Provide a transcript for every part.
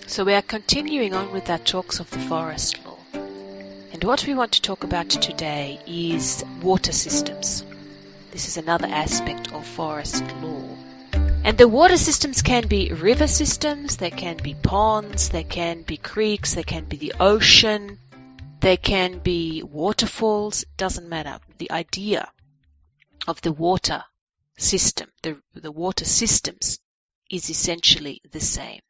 So we are continuing on with our talks of the forest law. And what we want to talk about today is water systems. This is another aspect of forest law. And the water systems can be river systems, they can be ponds, they can be creeks, they can be the ocean, they can be waterfalls, it doesn't matter. The idea of the water system, the water systems, is essentially the same.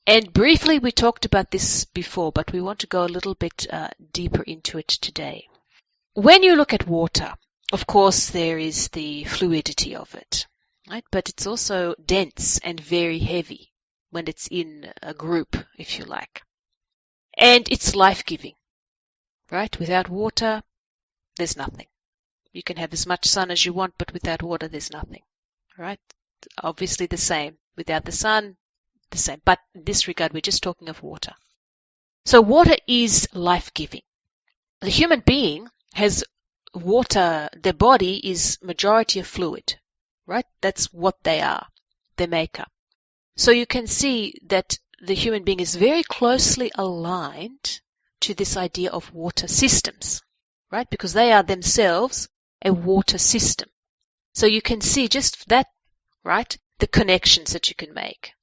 And briefly we talked about this before, but we want to go a little bit deeper into it today. When you look at water, of course there is the fluidity of it, right? But it's also dense and very heavy when it's in a group, if you like. And it's life-giving, right? Without water, there's nothing. You can have as much sun as you want, but without water, there's nothing, right? Obviously the same. Without the sun, the same. But in this regard, we're just talking of water. So water is life-giving. The human being has water, their body is majority of fluid, right? That's what they are, their makeup. So you can see that the human being is very closely aligned to this idea of water systems, right? Because they are themselves a water system. So you can see just that, right? The connections that you can make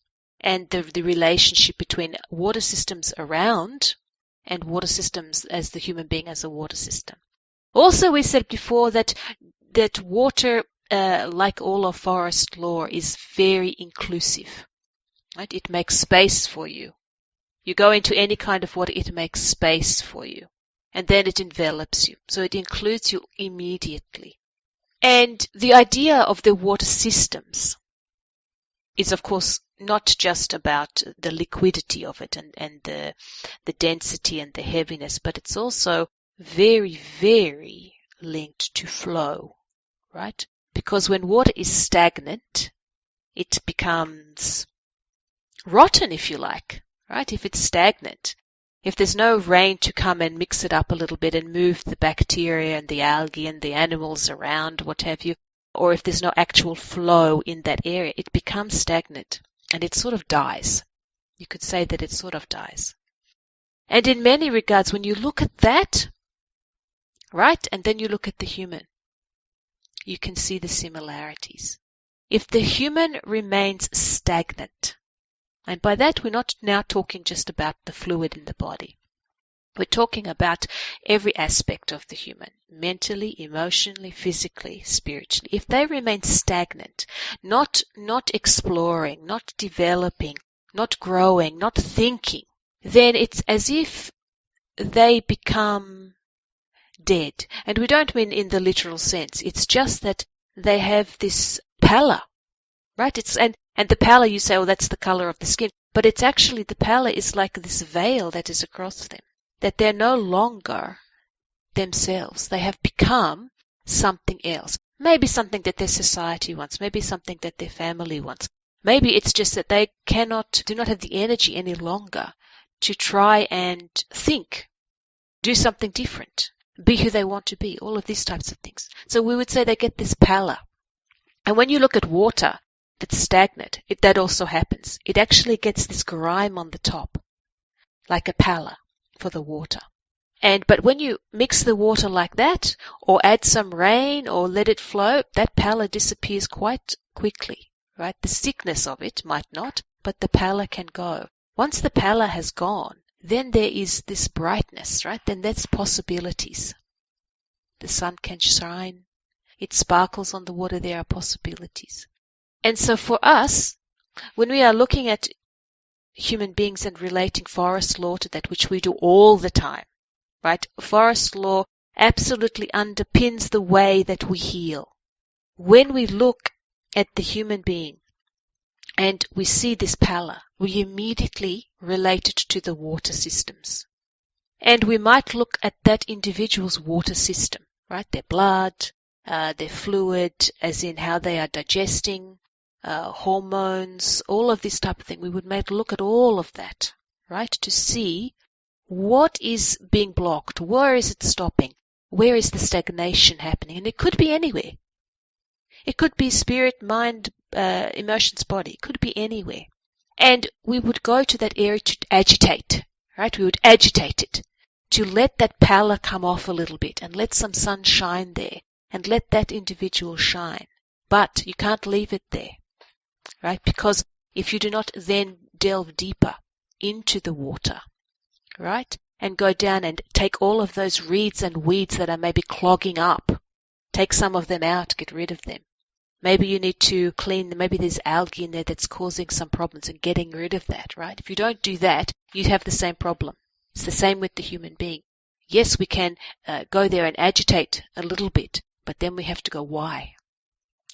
and the relationship between water systems around and water systems as the human being as a water system. Also, we said before that water, like all of forest law, is very inclusive, right? It makes space for you. You go into any kind of water, it makes space for you. And then it envelops you. So it includes you immediately. And the idea of the water systems is, of course, not just about the liquidity of it and the density and the heaviness, but it's also very, very linked to flow, right? Because when water is stagnant, it becomes rotten, if you like, right? If it's stagnant. If there's no rain to come and mix it up a little bit and move the bacteria and the algae and the animals around, what have you, or if there's no actual flow in that area, it becomes stagnant and it sort of dies. You could say that it sort of dies. And in many regards, when you look at that, right, and then you look at the human, you can see the similarities. If the human remains stagnant, and by that we're not now talking just about the fluid in the body. We're talking about every aspect of the human, mentally, emotionally, physically, spiritually. If they remain stagnant, not exploring, not developing, not growing, not thinking, then it's as if they become dead. And we don't mean in the literal sense. It's just that they have this pallor, right? And the pallor, you say, oh, that's the color of the skin. But it's actually, the pallor is like this veil that is across them. That they're no longer themselves. They have become something else. Maybe something that their society wants. Maybe something that their family wants. Maybe it's just that they do not have the energy any longer to try and think, do something different, be who they want to be, all of these types of things. So we would say they get this pallor. And when you look at water that's stagnant, that also happens. It actually gets this grime on the top, like a pallor for the water. But when you mix the water like that, or add some rain, or let it flow, that pallor disappears quite quickly, right? The thickness of it might not, but the pallor can go. Once the pallor has gone, then there is this brightness, right? Then that's possibilities. The sun can shine. It sparkles on the water. There are possibilities. And so for us, when we are looking at human beings and relating forest law to that, which we do all the time, right? Forest law absolutely underpins the way that we heal. When we look at the human being and we see this pallor, we immediately relate it to the water systems. And we might look at that individual's water system, right? Their blood, their fluid, as in how they are digesting, hormones, all of this type of thing. We would look at all of that, right? To see what is being blocked, where is it stopping, where is the stagnation happening. And it could be anywhere. It could be spirit, mind, emotions, body. It could be anywhere. And we would go to that area to agitate, right? We would agitate it to let that pallor come off a little bit and let some sun shine there and let that individual shine. But you can't leave it there, right? Because if you do not then delve deeper into the water, right? And go down and take all of those reeds and weeds that are maybe clogging up, take some of them out, get rid of them. Maybe you need to clean, maybe there's algae in there that's causing some problems and getting rid of that, right? If you don't do that, you have the same problem. It's the same with the human being. Yes, we can go there and agitate a little bit, but then we have to go, why?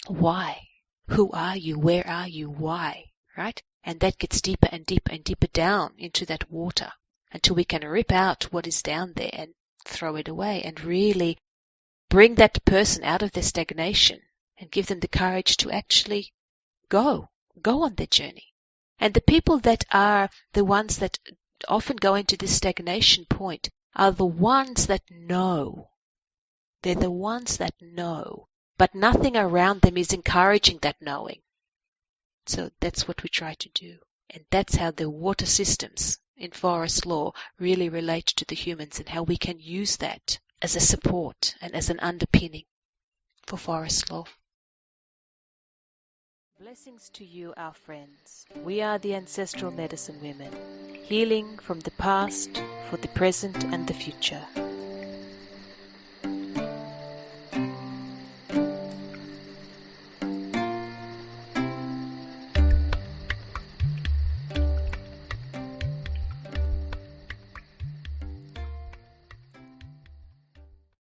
Why? Who are you? Where are you? Why? Right? And that gets deeper and deeper and deeper down into that water until we can rip out what is down there and throw it away and really bring that person out of their stagnation and give them the courage to actually go on their journey. And the people that are the ones that often go into this stagnation point are the ones that know. They're the ones that know, but nothing around them is encouraging that knowing. So that's what we try to do. And that's how the water systems in forest law really relate to the humans and how we can use that as a support and as an underpinning for forest law. Blessings to you, our friends. We are the Ancestral Medicine Women, healing from the past for the present and the future.